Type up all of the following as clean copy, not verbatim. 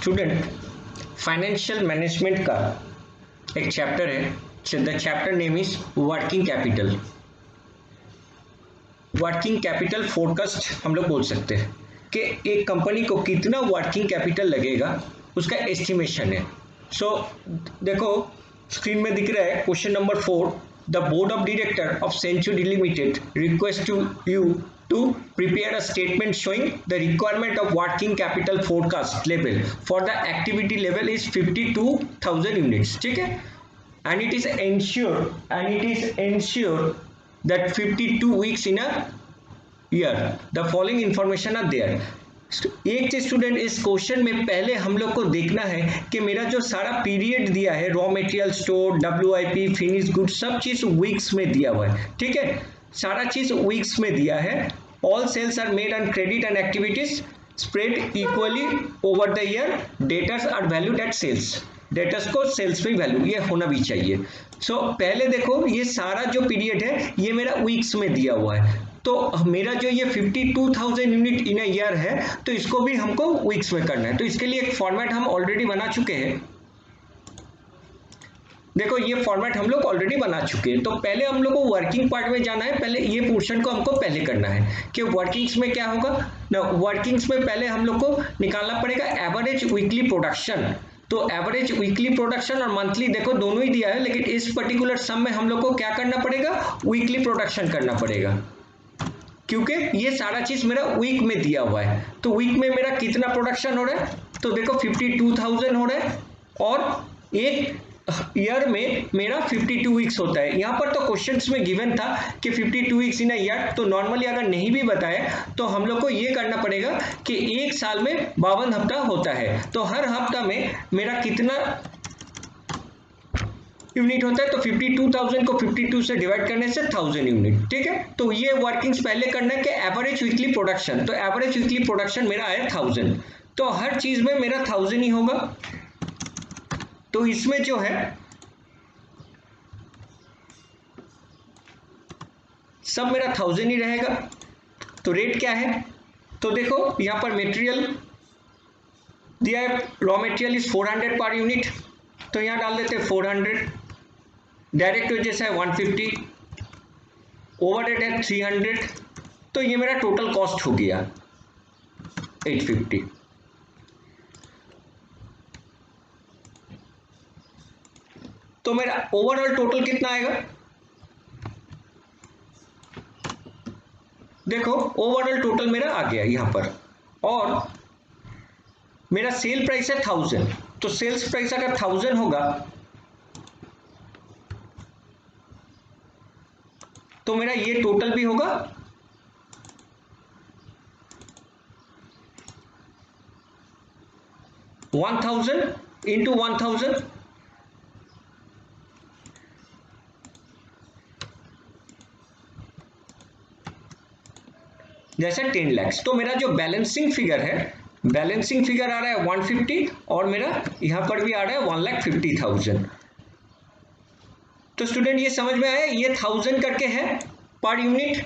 Student financial management का एक chapter है। The chapter name is working capital. Working capital forecast हम लोग बोल सकते हैं कि एक कंपनी को कितना वर्किंग कैपिटल लगेगा उसका एस्टिमेशन है। देखो स्क्रीन में दिख रहा है question number 4। The board of director of century limited request to you to prepare a statement showing the requirement of working capital forecast level for the activity level is 52,000 units. ठीक है, and it is ensured that 52 weeks in a year. The following information are there. एक student इस question में पहले हम लोग को देखना है कि मेरा जो सारा पीरियड दिया है, raw material store, WIP, finish good, सब चीज वीक्स में दिया हुआ है। ठीक है, सारा चीज वीक्स में दिया है। All sales are made on credit and activities spread equally over the year. Debtors are valued at sales. Debtors को सेल्स में वैल्यू ये होना भी चाहिए। पहले देखो ये सारा जो पीरियड है ये मेरा वीक्स में दिया हुआ है, तो मेरा जो ये 52,000 यूनिट इन अ ईयर है तो इसको भी हमको वीक्स में करना है। तो इसके लिए एक फॉर्मेट हम ऑलरेडी बना चुके हैं। देखो ये फॉर्मेट हम लोग ऑलरेडी बना चुके हैं। तो पहले हम लोग को वर्किंग पार्ट में जाना है। पहले ये पोर्शन को हमको पहले करना है कि वर्किंग्स में क्या होगा ना। वर्किंग्स में पहले हम लोग को निकालना पड़ेगा एवरेज वीकली प्रोडक्शन। तो एवरेज वीकली प्रोडक्शन और मंथली देखो दोनों ही दिया है, लेकिन इस पर्टिकुलर सम में हम लोग को क्या करना पड़ेगा, वीकली प्रोडक्शन करना पड़ेगा, क्योंकि ये सारा चीज मेरा वीक में दिया हुआ है। तो वीक में मेरा कितना प्रोडक्शन हो रहा है, तो देखो 52,000 हो रहा है और एक ईयर में मेरा 52 वीक्स होता है। यहाँ पर तो क्वेश्चंस में गिवन था कि 52 वीक्स इन अ ईयर, तो नॉर्मली अगर नहीं भी बताया तो हम लोग को ये करना पड़ेगा कि एक साल में 52 हफ्ता होता है। तो हर हफ्ता में मेरा कितना यूनिट होता है, तो 52,000 को 52 से डिवाइड करने से 1000 यूनिट। ठीक है, तो ये वर्किंग्स पहले करना है कि एवरेज वीकली प्रोडक्शन। तो एवरेज वीकली प्रोडक्शन मेरा है 1000, तो हर चीज में मेरा 1000 ही होगा। तो इसमें जो है सब मेरा 1000 ही रहेगा। तो रेट क्या है, तो देखो यहां पर मटेरियल दिया है, raw material is 400 per unit, तो यहां डाल देते हैं 400। डायरेक्ट वेजेस है 150, ओवरहेड है 300, तो ये मेरा टोटल कॉस्ट हो गया 850। तो मेरा ओवरऑल टोटल कितना आएगा, देखो ओवरऑल टोटल मेरा आ गया यहां पर। और मेरा सेल प्राइस है 1000, तो सेल्स प्राइस अगर 1000 होगा तो मेरा ये टोटल भी होगा 1000 इंटू 1000, जैसे 10 लाख। तो मेरा जो बैलेंसिंग फिगर है, बैलेंसिंग फिगर आ रहा है 150 और मेरा यहां पर भी आ रहा है 1,50,000। तो स्टूडेंट ये समझ में आया, ये 1000 करके है पर यूनिट,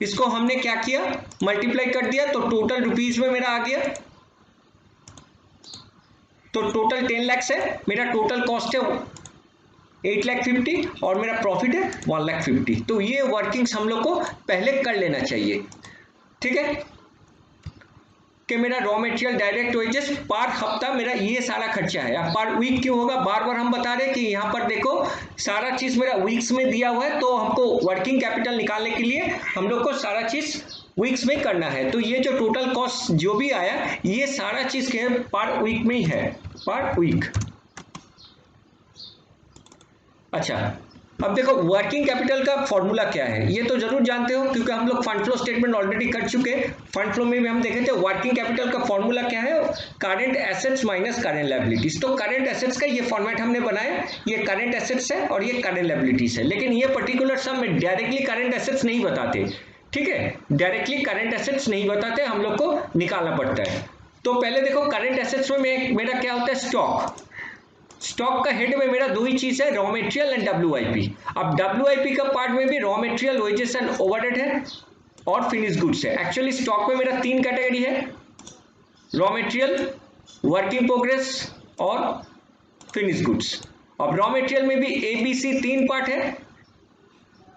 इसको हमने क्या किया, मल्टीप्लाई कर दिया, तो टोटल रुपीज में मेरा आ गया। तो टोटल 10 लाख है, मेरा टोटल कॉस्ट है 8,50,000 और मेरा प्रॉफिट है 1,50,000। तो ये वर्किंग्स हम लोग को पहले कर लेना चाहिए। ठीक है, कि मेरा रॉ मटेरियल डायरेक्ट वेजेस पर हफ्ता मेरा ये सारा खर्चा है। अब पर वीक क्यों होगा, बार बार हम बता रहे हैं कि यहाँ पर देखो सारा चीज मेरा वीक्स में दिया हुआ है, तो हमको वर्किंग कैपिटल निकालने के लिए हम लोग को सारा चीज वीक्स में करना है। तो ये जो टोटल कॉस्ट जो भी आया ये सारा चीज के पर वीक में ही है, पर वीक। अच्छा, अब देखो वर्किंग कैपिटल का फॉर्मूला क्या है, ये तो जरूर जानते हो क्योंकि हम लोग फंड फ्लो स्टेटमेंट ऑलरेडी कर चुके हैं। फंड फ्लो में भी हम देखे थे वर्किंग कैपिटल का फॉर्मूला क्या है, current assets minus current liabilities. तो करंट एसेट्स का ये फॉर्मेट हमने बनाया, ये करंट एसेट्स है और ये करंट लायबिलिटीज है, लेकिन ये पर्टिकुलर सम में डायरेक्टली करंट एसेट्स नहीं बताते। ठीक है, डायरेक्टली करंट एसेट्स नहीं बताते, हम लोग को निकालना पड़ता है। तो पहले देखो करंट एसेट्स में मेरा क्या होता है, स्टॉक। स्टॉक का हेड में मेरा दो ही चीज है, रॉ मटेरियल एंड WIP। अब WIP का पार्ट में भी raw material, wages and overhead है और फिनिश गुड्स है। एक्चुअली स्टॉक में मेरा 3 कैटेगरी है, रॉ मटेरियल, वर्किंग प्रोग्रेस और फिनिश गुड्स। अब रॉ मटेरियल में भी ABC 3 पार्ट है,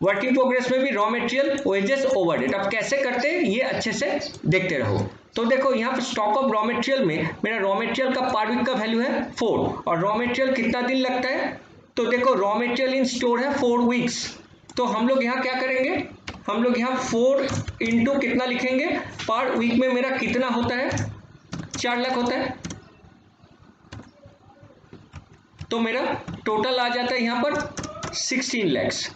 वर्किंग प्रोग्रेस में भी रॉ मटेरियल, वेजेस, ओवरहेड। अब कैसे करते हैं ये अच्छे से देखते रहो। तो देखो यहाँ पर स्टॉक ऑफ रॉ मटेरियल में मेरा रॉ मटेरियल का पर वीक का वैल्यू है 4 और रॉ मटेरियल कितना दिन लगता है, तो देखो रॉ मटेरियल इन स्टोर है 4 वीक्स। तो हम लोग यहाँ क्या करेंगे, हम लोग यहाँ 4 इंटू कितना लिखेंगे, पर वीक में मेरा कितना होता है, 4 लाख होता है। तो मेरा टोटल आ जाता है यहाँ पर 16 लैक्स।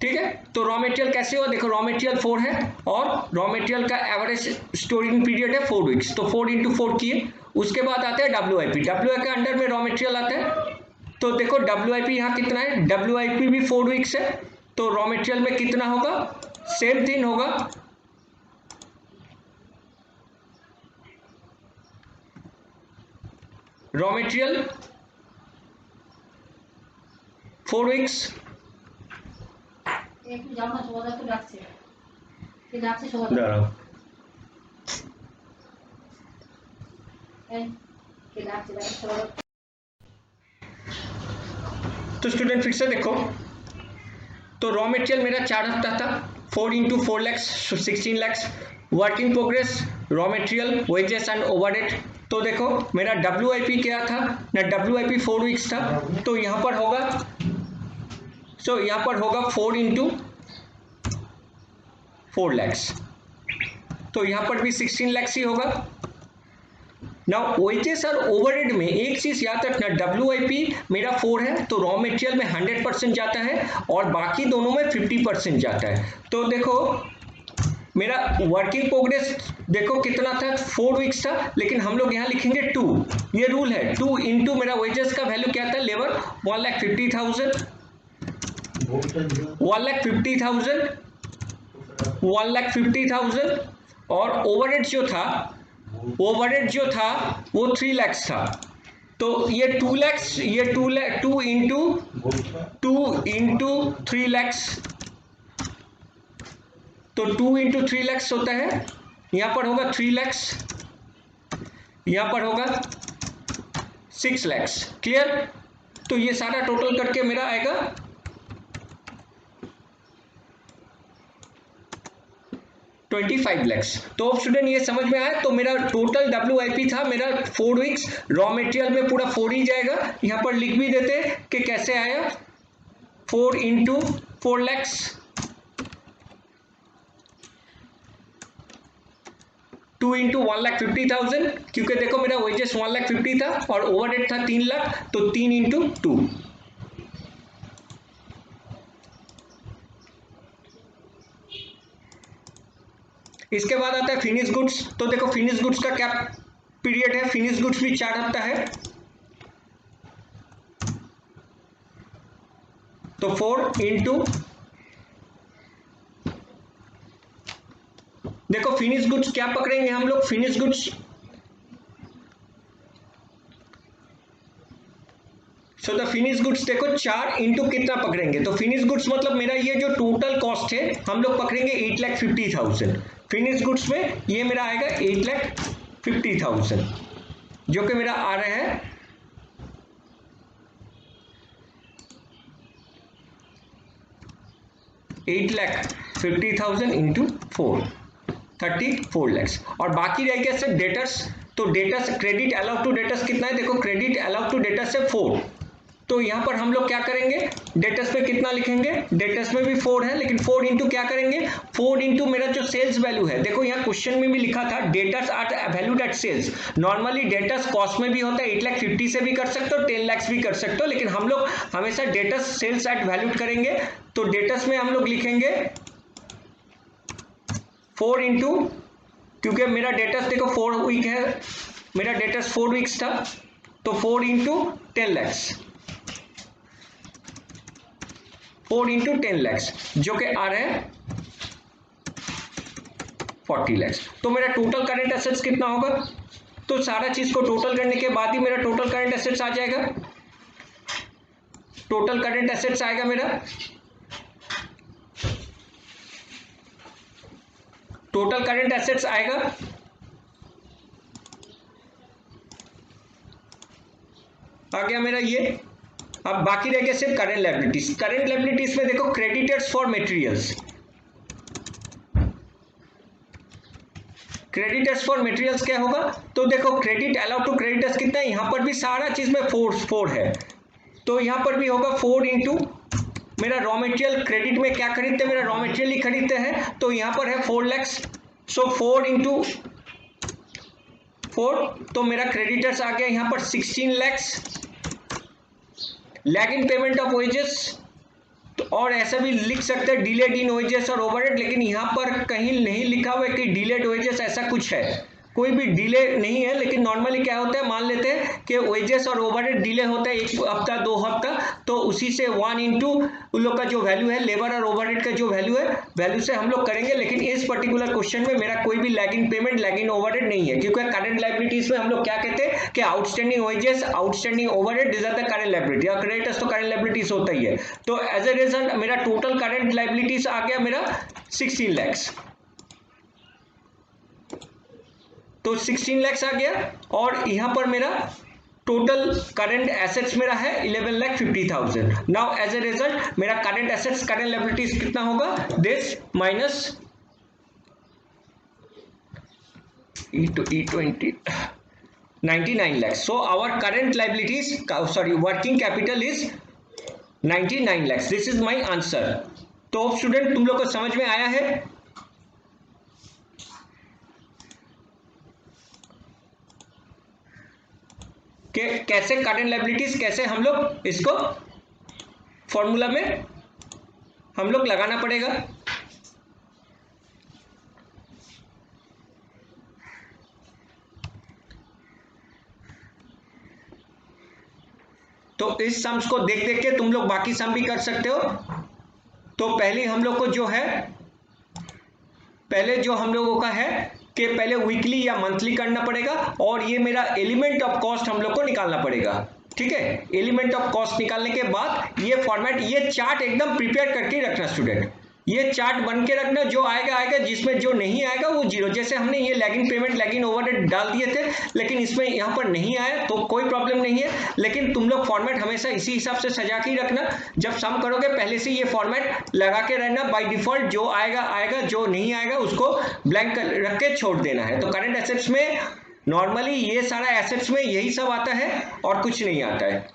ठीक है, तो रॉ मटेरियल कैसे हो, देखो रॉ मटेरियल 4 है और रॉ मटेरियल का एवरेज स्टोरिंग पीरियड है 4 वीक्स, तो 4 इंटू 4 किए। उसके बाद आता है WIP, WIP के अंडर में रॉ मटेरियल आता है। तो देखो WIP यहाँ कितना है, WIP भी 4 वीक्स है, तो रॉ मटेरियल में कितना होगा, सेम थिंग होगा, रॉ मटेरियल 4 वीक्स। तो स्टूडेंट फिर से देखो, तो रॉ मटेरियल मेरा 4 हफ्ता था, 4 into 4 lakhs 16 lakhs. Working progress, raw material, wages and overhead. तो देखो मेरा WIP क्या था ना, WIP 4 वीक्स था, तो यहाँ पर होगा, सो यहाँ पर होगा 4 इंटू 4 लैक्स, तो यहाँ पर भी 16 लैक्स ही होगा। नाउ वेजेस और ओवरहेड में एक चीज याद रखना, WIP मेरा 4 है तो रॉ मटेरियल में 100% जाता है और बाकी दोनों में 50% जाता है। तो देखो मेरा वर्किंग प्रोग्रेस देखो कितना था, 4 वीक्स था, लेकिन हम लोग यहाँ लिखेंगे 2, ये रूल है, 2 इंटू मेरा वेजेस का वैल्यू क्या था, लेबर 1,50,000, 1,50,000, 1,50,000 और ओवरहेड जो था वो 3 लैक्स था। तो ये 2 लैक्स, ये 2 इंटू 3 लैक्स, तो 2 इंटू 3 लैक्स होता है, यहां पर होगा 3 लैक्स, यहां पर होगा 6 लैक्स। क्लियर, तो ये सारा टोटल करके मेरा आएगा 25 लैक्स। तो स्टूडेंट ये समझ में आया, तो मेरा टोटल WIP था मेरा 4 वीक्स, रॉ मटेरियल में पूरा 4 ही जाएगा। यहां पर लिख भी देते कि कैसे आया, 4 इंटू 4 लैक्स, 2 इंटू 1,50,000, क्योंकि देखो मेरा वेजेस 1,50,000 था और ओवरहेड था 3 लाख, तो 3 इंटू 2। इसके बाद आता है फिनिश गुड्स। तो देखो फिनिश गुड्स का क्या पीरियड है, फिनिश गुड्स भी 4 हफ्ता है, तो 4 इंटू, देखो फिनिश गुड्स क्या पकड़ेंगे हम लोग, finish goods, so the finish goods देखो 4 इंटू कितना पकड़ेंगे, तो फिनिश गुड्स मतलब मेरा ये जो टोटल कॉस्ट है हम लोग पकड़ेंगे 8,50,000। फिनिश गुड्स में ये मेरा आएगा 8,50,000, जो कि मेरा आ रहा है 8,50,000 इंटू 4, 34 लैक्स। और बाकी रह गया सर डेटर्स। तो debtors, credit allowed to debtors कितना है, देखो क्रेडिट अलाउड टू डेटर्स है 4, तो यहां पर हम लोग क्या करेंगे, डेटर्स में कितना लिखेंगे, डेटर्स में भी 4 है, लेकिन 4 इंटू क्या करेंगे, 4 इंटू मेरा जो सेल्स वैल्यू है, देखो यहाँ क्वेश्चन में भी लिखा था debtors are valued at sales. Normally debtors cost में भी होता है, 8,50,000 से भी कर सकते हो, 10 लाख भी कर सकते हो, लेकिन हम लोग हमेशा डेटर्स सेल्स एट वैल्यूड करेंगे। तो डेटर्स में हम लोग लिखेंगे 4 इंटू, क्योंकि मेरा डेटर्स देखो 4 वीक है, मेरा डेटर्स 4 वीक्स था, तो 4 इंटू 10 लैक्स, 4 इंटू 10 लैक्स, जो कि आ रहे हैं 40 लैक्स। तो मेरा टोटल करंट एसेट्स कितना होगा, तो सारा चीज को टोटल करने के बाद ही मेरा टोटल करंट एसेट्स आ जाएगा। टोटल करंट एसेट्स आएगा मेरा टोटल करंट एसेट्स आएगा, आ गया मेरा ये। अब बाकी रह गया सिर्फ करंट लायबिलिटीज। करंट लायबिलिटीज में देखो creditors for materials, creditors for materials क्या होगा, तो देखो क्रेडिट अलाउड टू क्रेडिटर्स कितना है, यहां पर भी सारा चीज में 4 है, तो यहां पर भी होगा 4 इंटू मेरा रॉ मटेरियल। क्रेडिट में क्या खरीदते हैं, मेरा रॉ मटेरियल ही खरीदते हैं, तो यहां पर है 4 लाख, सो 4 इंटू 4, तो मेरा क्रेडिटर्स आ गया यहां पर 16 lakh. Lag in payment of wages, तो और ऐसा भी लिख सकते हैं डिलेड इन वेजेस और ओवरहेड, लेकिन यहां पर कहीं नहीं लिखा हुआ है कि डिलेड वेजेस ऐसा कुछ है, कोई भी डिले नहीं है। लेकिन नॉर्मली क्या होता है, मान लेते हैं कि वेजेस और ओवरहेड डिले होता है 1 हफ्ता 2 हफ्ता, तो उसी से 1 इंटू उन लोग का जो वैल्यू है लेबर और ओवरहेड का जो वैल्यू है, वैल्यू से हम लोग करेंगे। लेकिन इस पर्टिकुलर क्वेश्चन में मेरा कोई भी लैग इन पेमेंट लैग इन ओवरहेड नहीं है, क्योंकि करंट लायबिलिटीज में हम लोग क्या कहते हैं कि outstanding wages outstanding overhead this are the current liability, और क्रेडिटर्स तो करंट लायबिलिटीज होता ही है। तो एज ए रिजल्ट मेरा टोटल करंट लायबिलिटीज आ गया मेरा 16 लाख, तो 16 लाख आ गया। और यहां पर मेरा टोटल करंट एसेट्स मेरा है 11,50,000। नाउ एज ए रिजल्ट मेरा करंट एसेट्स करंट लायबिलिटीज कितना होगा, this minus E20 99 lakhs. So our current liabilities, sorry, working capital is 99 lakhs. This is my answer. तो स्टूडेंट तुम लोग को समझ में आया है, कि कैसे करंट लायबिलिटीज कैसे हम लोग इसको फॉर्मूला में हम लोग लगाना पड़ेगा। तो इस सम्स को देख देख के तुम लोग बाकी सम भी कर सकते हो। तो पहले हम लोग को जो है, पहले जो हम लोगों का है कि पहले वीकली या मंथली करना पड़ेगा, और ये मेरा एलिमेंट ऑफ कॉस्ट हम लोग को निकालना पड़ेगा। ठीक है, एलिमेंट ऑफ कॉस्ट निकालने के बाद ये फॉर्मेट, ये चार्ट एकदम प्रिपेयर करके रखना स्टूडेंट, ये चार्ट बन के रखना, जो आएगा आएगा, जिसमें जो नहीं आएगा वो जीरो। जैसे हमने ये लैग इन पेमेंट लैग इन ओवरहेड डाल दिए थे, लेकिन इसमें यहाँ पर नहीं आया तो कोई प्रॉब्लम नहीं है, लेकिन तुम लोग फॉर्मेट हमेशा इसी हिसाब से सजा के ही रखना। जब सम करोगे पहले से ये फॉर्मेट लगा के रहना, बाय डिफॉल्ट जो आएगा आएगा, जो नहीं आएगा उसको ब्लैंक रख के छोड़ देना है। तो करंट एसेट्स में नॉर्मली ये सारा एसेट्स में यही सब आता है और कुछ नहीं आता है।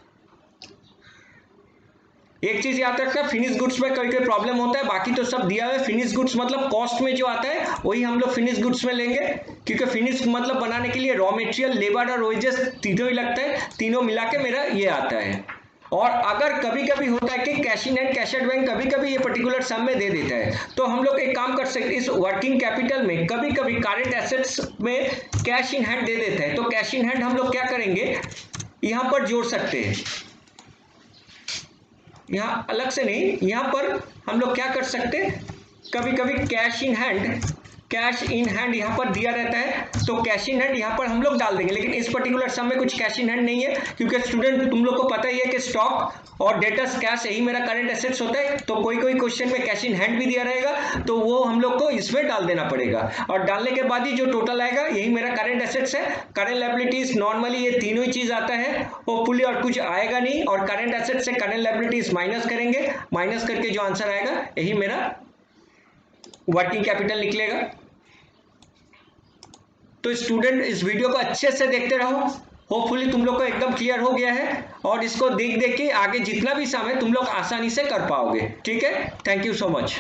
एक चीज याद रखना, फिनिश गुड्स में कोई कोई प्रॉब्लम होता है, बाकी तो सब दिया हुआ है। फिनिश गुड्स मतलब कॉस्ट में जो आता है वही हम लोग फिनिश गुड्स में लेंगे, क्योंकि फिनिश मतलब बनाने के लिए रॉ मटेरियल लेबर और वेजेस तीनों ही लगता है, तीनों मिला के मेरा ये आता है। और अगर कभी कभी होता है कि cash in and cash at bank कभी कभी ये पर्टिकुलर सम में दे देता है, तो हम लोग एक काम कर सकते, इस वर्किंग कैपिटल में कभी कभी करंट एसेट्स में कैश इन हैंड दे देता है, तो कैश इन हैंड हम लोग क्या करेंगे, यहां पर जोड़ सकते हैं, यहाँ अलग से नहीं, यहाँ पर हम लोग क्या कर सकते, कभी कभी कैश इन हैंड यहाँ पर दिया रहता है, तो कैश इन हैंड यहाँ पर हम लोग डाल देंगे। लेकिन इस पर्टिकुलर सम में कुछ कैश इन हैंड नहीं है, क्योंकि स्टूडेंट तुम लोग को पता ही है कि स्टॉक और डेटर्स कैश यही मेरा करंट एसेट्स होता है। तो कोई कोई क्वेश्चन में कैश इन हैंड भी दिया रहेगा, तो वो हम लोग को इसमें डाल देना पड़ेगा, और डालने के बाद ही जो टोटल आएगा यही मेरा करंट एसेट्स है। करंट लायबिलिटीज नॉर्मली ये तीनों ही चीज आता है होपफुली, और कुछ आएगा नहीं, और करंट एसेट्स से करंट लायबिलिटीज माइनस करेंगे, माइनस करके जो आंसर आएगा यही मेरा वर्किंग कैपिटल निकलेगा। तो स्टूडेंट इस वीडियो को अच्छे से देखते रहो, होपफुली तुम लोग को एकदम क्लियर हो गया है, और इसको देख देख के आगे जितना भी सम है तुम लोग आसानी से कर पाओगे। ठीक है, थैंक यू सो मच।